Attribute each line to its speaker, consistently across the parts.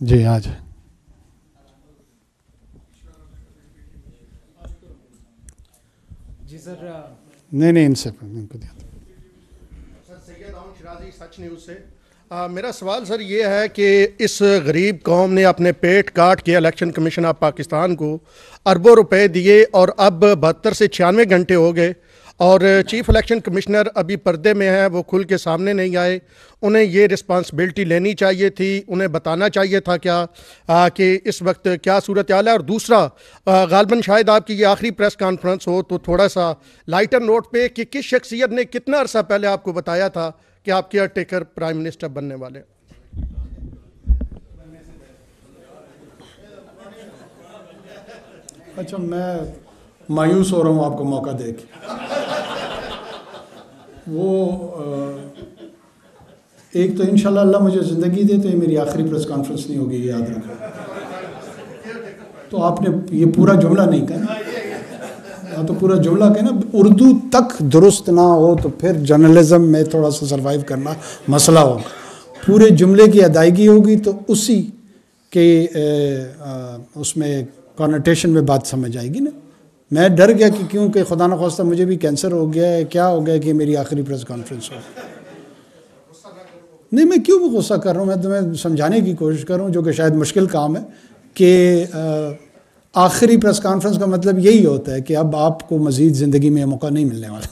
Speaker 1: جی آ جائیں.
Speaker 2: جی سر.
Speaker 1: نہیں ان سے ان کو دیا
Speaker 3: سر سید عون شرازی سچ نیوز سے. میرا سوال سر یہ ہے کہ اس غریب قوم نے اپنے پیٹ کاٹ کے الیکشن کمیشن آف پاکستان کو اربوں روپے دیے اور اب 72 سے 96 گھنٹے ہو گئے اور چیف الیکشن کمشنر ابھی پردے میں ہیں, وہ کھل کے سامنے نہیں آئے. انہیں یہ رسپانسبلٹی لینی چاہیے تھی, انہیں بتانا چاہیے تھا کیا کہ اس وقت کیا صورتحال ہے. اور دوسرا, غالباً شاید آپ کی یہ آخری پریس کانفرنس ہو تو تھوڑا سا لائٹر نوٹ پہ کہ کس شخصیت نے کتنا عرصہ پہلے آپ کو بتایا تھا کہ آپ کیئر ٹیکر پرائم منسٹر بننے والے.
Speaker 1: اچھا میں مایوس ہو رہا ہوں آپ کو موقع دے کے. وہ ایک تو انشاءاللہ اللہ مجھے زندگی دے تو یہ میری آخری پریس کانفرنس نہیں ہوگی, یہ یاد رکھو. تو آپ نے یہ پورا جملہ نہیں کہا, یا تو پورا جملہ کہنا. اردو تک درست نہ ہو تو پھر جرنلزم میں تھوڑا سا سروائیو کرنا مسئلہ ہوگا. پورے جملے کی ادائیگی ہوگی تو اسی کے اس میں کانوٹیشن میں بات سمجھ آئے گی نا. میں ڈر گیا کہ کیونکہ خدا نخواستہ مجھے بھی کینسر ہو گیا ہے, کیا ہو گیا کہ میری آخری پریس کانفرنس ہو. نہیں میں کیوں بھی غصہ کر رہا ہوں, میں تمہیں سمجھانے کی کوشش کر رہا ہوں, جو کہ شاید مشکل کام ہے. کہ آخری پریس کانفرنس کا مطلب یہی ہوتا ہے کہ اب آپ کو مزید زندگی میں موقع نہیں ملنے والا.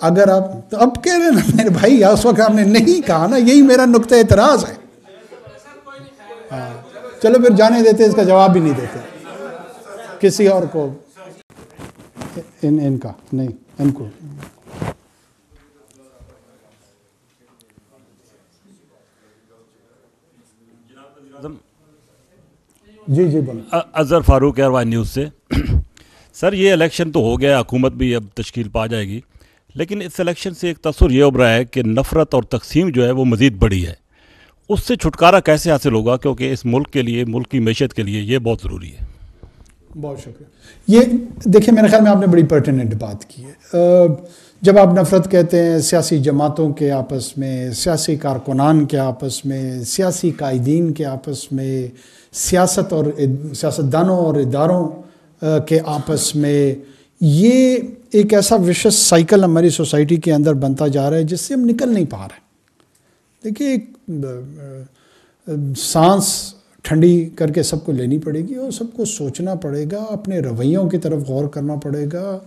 Speaker 1: اگر آپ تو اب کہہ رہے ہیں نا میرے بھائی, اس وقت آپ نے نہیں کہا نا, یہی میرا نقطہ اعتراض ہے. ہاں چلو پھر جانے دیتے, اس کا جواب بھی نہیں دیتے کسی اور کو. ان کا نہیں, ان کو جی بولو.
Speaker 4: اظہر فاروق ایئر نیوز سے. سر یہ الیکشن تو ہو گیا, حکومت بھی اب تشکیل پا جائے گی, لیکن اس الیکشن سے ایک تصور یہ ابھرا ہے کہ نفرت اور تقسیم جو ہے وہ مزید بڑھی ہے. اس سے چھٹکارا کیسے حاصل ہوگا, کیونکہ اس ملک کے لیے, ملک کی معیشت کے لیے یہ بہت ضروری ہے.
Speaker 1: بہت شکریہ. یہ دیکھیں میرے خیال میں آپ نے بڑی پرٹیننٹ بات کی ہے. جب آپ نفرت کہتے ہیں سیاسی جماعتوں کے آپس میں, سیاسی کارکنان کے آپس میں, سیاسی قائدین کے آپس میں, سیاست اور سیاستدانوں اور اداروں کے آپس میں, یہ ایک ایسا وشس سائیکل ہماری سوسائٹی کے اندر بنتا جا رہا ہے جس سے ہم نکل نہیں پا رہے. دیکھیے سانس ٹھنڈی کر کے سب کو لینی پڑے گی اور سب کو سوچنا پڑے گا, اپنے رویوں کی طرف غور کرنا پڑے گا,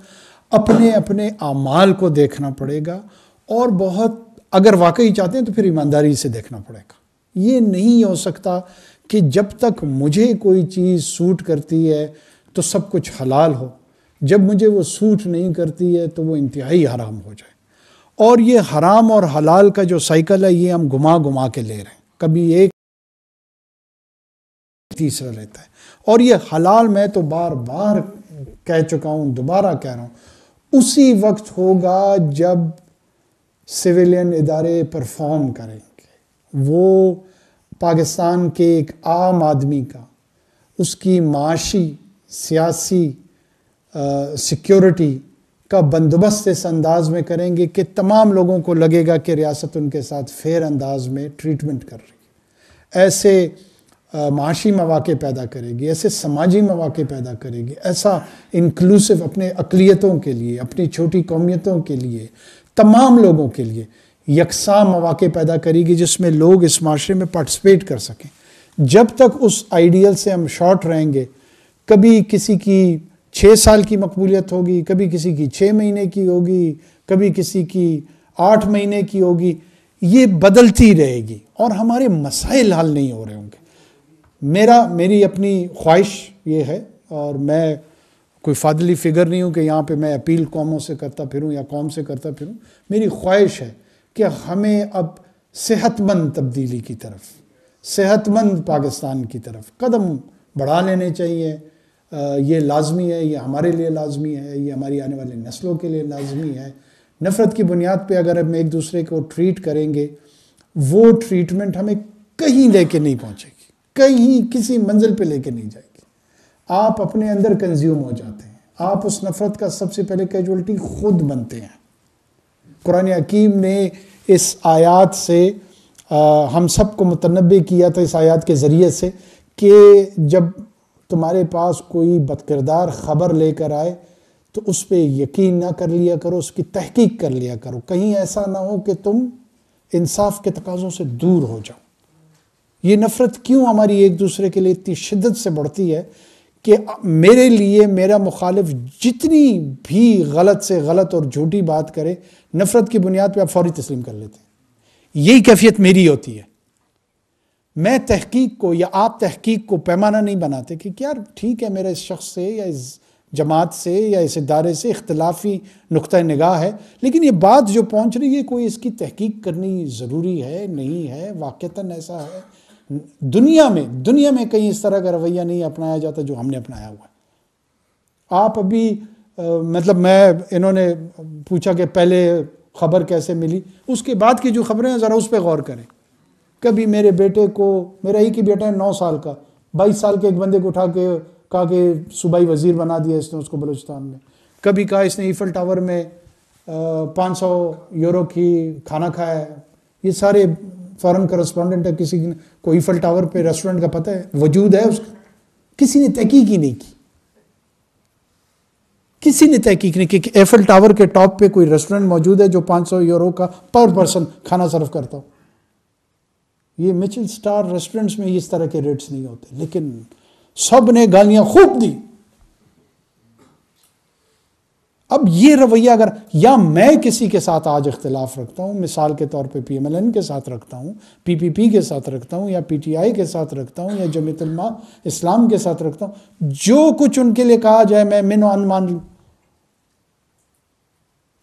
Speaker 1: اپنے اعمال کو دیکھنا پڑے گا, اور بہت اگر واقعی چاہتے ہیں تو پھر ایمانداری سے دیکھنا پڑے گا. یہ نہیں ہو سکتا کہ جب تک مجھے کوئی چیز سوٹ کرتی ہے تو سب کچھ حلال ہو, جب مجھے وہ سوٹ نہیں کرتی ہے تو وہ انتہائی حرام ہو جائے. اور یہ حرام اور حلال کا جو سائیکل ہے یہ ہم گھما کے لے رہے ہیں, کبھی ایک تیسرا لیتا ہے. اور یہ حلال میں تو بار بار کہہ چکا ہوں, دوبارہ کہہ رہا ہوں, اسی وقت ہوگا جب سویلین ادارے پرفارم کریں گے. وہ پاکستان کے ایک عام آدمی کا, اس کی معاشی سیاسی سیکیورٹی کا بندوبست اس انداز میں کریں گے کہ تمام لوگوں کو لگے گا کہ ریاست ان کے ساتھ فیئر انداز میں ٹریٹمنٹ کر رہی ہے. ایسے معاشی مواقع پیدا کرے گی, ایسے سماجی مواقع پیدا کرے گی, ایسا انکلوسیو اپنے اقلیتوں کے لیے, اپنی چھوٹی قومیتوں کے لیے, تمام لوگوں کے لیے یکساں مواقع پیدا کرے گی جس میں لوگ اس معاشرے میں پارٹیسپیٹ کر سکیں. جب تک اس آئیڈیل سے ہم شارٹ رہیں گے, کبھی کسی کی 6 سال کی مقبولیت ہوگی, کبھی کسی کی 6 مہینے کی ہوگی, کبھی کسی کی 8 مہینے کی ہوگی, یہ بدلتی رہے گی اور ہمارے مسائل حل نہیں ہو رہے ہوں گے. میری اپنی خواہش یہ ہے, اور میں کوئی فاضلی فگر نہیں ہوں کہ یہاں پہ میں اپیل قوموں سے کرتا پھروں یا قوم سے کرتا پھروں. میری خواہش ہے کہ ہمیں اب صحت مند تبدیلی کی طرف, صحت مند پاکستان کی طرف قدم بڑھا لینے چاہیے. یہ لازمی ہے, یہ ہمارے لیے لازمی ہے, یہ ہماری آنے والے نسلوں کے لیے لازمی ہے. نفرت کی بنیاد پہ اگر ہم ایک دوسرے کو ٹریٹ کریں گے, وہ ٹریٹمنٹ ہمیں کہیں لے کے نہیں پہنچے گی, کہیں کسی منزل پہ لے کے نہیں جائے گی. آپ اپنے اندر کنزیوم ہو جاتے ہیں, آپ اس نفرت کا سب سے پہلے کیجولٹی خود بنتے ہیں. قرآن حکیم نے اس آیات سے ہم سب کو متنبع کیا تھا اس آیات کے ذریعے سے کہ جب تمہارے پاس کوئی بدکردار خبر لے کر آئے تو اس پہ یقین نہ کر لیا کرو، اس کی تحقیق کر لیا کرو، کہیں ایسا نہ ہو کہ تم انصاف کے تقاضوں سے دور ہو جاؤ۔ یہ نفرت کیوں ہماری ایک دوسرے کے لیے اتنی شدت سے بڑھتی ہے کہ میرے لیے میرا مخالف جتنی بھی غلط سے غلط اور جھوٹی بات کرے، نفرت کی بنیاد پہ آپ فوری تسلیم کر لیتے ہیں۔ یہی کیفیت میری ہوتی ہے۔ میں تحقیق کو یا آپ تحقیق کو پیمانہ نہیں بناتے کہ یار ٹھیک ہے میرا اس شخص سے یا اس جماعت سے یا اس ادارے سے اختلافی نقطہ نگاہ ہے، لیکن یہ بات جو پہنچ رہی ہے کوئی اس کی تحقیق کرنی ضروری ہے، نہیں ہے، واقعتاً ایسا ہے۔ دنیا میں کہیں اس طرح کا رویہ نہیں اپنایا جاتا جو ہم نے اپنایا ہوا ہے۔ آپ ابھی مطلب انہوں نے پوچھا کہ پہلے خبر کیسے ملی، اس کے بعد کی جو خبریں ہیں ذرا اس پہ غور کریں۔ کبھی میرے بیٹے کو، میرا ایک ہی بیٹا ہے 9 سال کا، 22 سال کے ایک بندے کو اٹھا کے کہا کہ صوبائی وزیر بنا دیا اس نے اس کو بلوچستان میں۔ کبھی کہا اس نے ایفل ٹاور میں 500 یورو کی کھانا کھایا ہے۔ یہ سارے فارن کرسپونڈنٹ ہے، کسی کو ایفل ٹاور پہ ریسٹورنٹ کا پتہ ہے، وجود ہے اس کا، کسی نے تحقیق ہی نہیں کی۔ کسی نے تحقیق نہیں کی کہ ایفل ٹاور کے ٹاپ پہ کوئی ریسٹورنٹ موجود ہے جو 500 یورو کا پر پرسن کھانا سرو کرتا ہو۔ یہ مچل سٹار ریسٹورنٹس میں اس طرح کے ریٹس نہیں ہوتے، لیکن سب نے گالیاں خوب دی۔ اب یہ رویہ اگر یا میں کسی کے ساتھ آج اختلاف رکھتا ہوں، مثال کے طور پہ پی ایم ایل این کے ساتھ رکھتا ہوں، پی پی پی کے ساتھ رکھتا ہوں، یا پی ٹی آئی کے ساتھ رکھتا ہوں، یا جمعیت علماء اسلام کے ساتھ رکھتا ہوں، جو کچھ ان کے لیے کہا جائے میں من و ان مان لوں،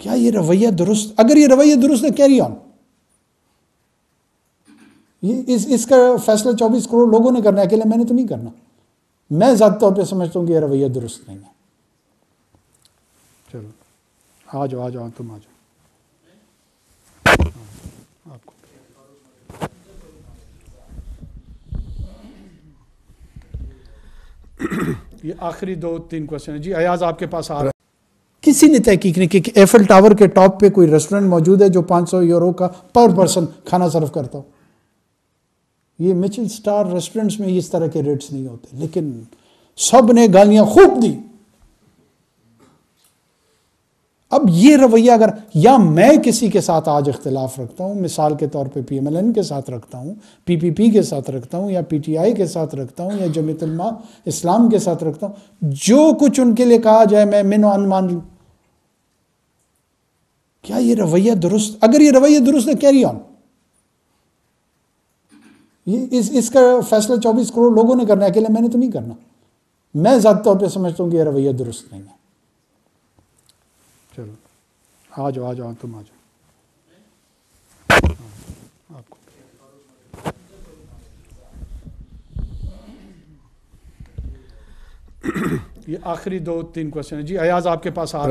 Speaker 1: کیا یہ رویہ درست؟ اگر یہ رویہ درست ہے کیری آن۔ اس کا فیصلہ 24 کروڑ لوگوں نے کرنا ہے، اکیلے میں نے تو نہیں کرنا۔ میں ذاتی طور پہ سمجھتا ہوں کہ یہ رویہ درست نہیں ہے۔ چلو آ جاؤ تم آ جاؤ۔ آپ کو یہ آخری 2-3 کوشچن ہے جی۔ ایاز آپ کے پاس آ رہا ہے۔ کسی نے تحقیق نہیں کی کہ ایفل ٹاور کے ٹاپ پہ کوئی ریسٹورنٹ موجود ہے جو 500 یورو کا پر پرسن کھانا سرو کرتا ہو۔ یہ مچل سٹار ریسٹورنٹس میں اس طرح کے ریٹس نہیں ہوتے، لیکن سب نے گالیاں خوب دی۔ اب یہ رویہ اگر یا میں کسی کے ساتھ آج اختلاف رکھتا ہوں، مثال کے طور پہ پی ایم ایل این کے ساتھ رکھتا ہوں، پی پی پی کے ساتھ رکھتا ہوں، یا پی ٹی آئی کے ساتھ رکھتا ہوں، یا جمعیت علماء اسلام کے ساتھ رکھتا ہوں، جو کچھ ان کے لیے کہا جائے میں من و ان مان لوں، کیا یہ رویہ درست؟ اگر یہ رویہ درست ہے کیری آن۔ اس کا فیصلہ 24 کروڑ لوگوں نے کرنا ہے، اکیلے میں نے تو نہیں کرنا۔ میں ذاتی طور پہ سمجھتا ہوں کہ یہ رویہ درست نہیں ہے۔ چلو آ جاؤ تم آ جاؤ۔ آپ کو یہ آخری 2-3 کوشچن ہے جی۔ ایاز آپ کے پاس آ رہا ہے۔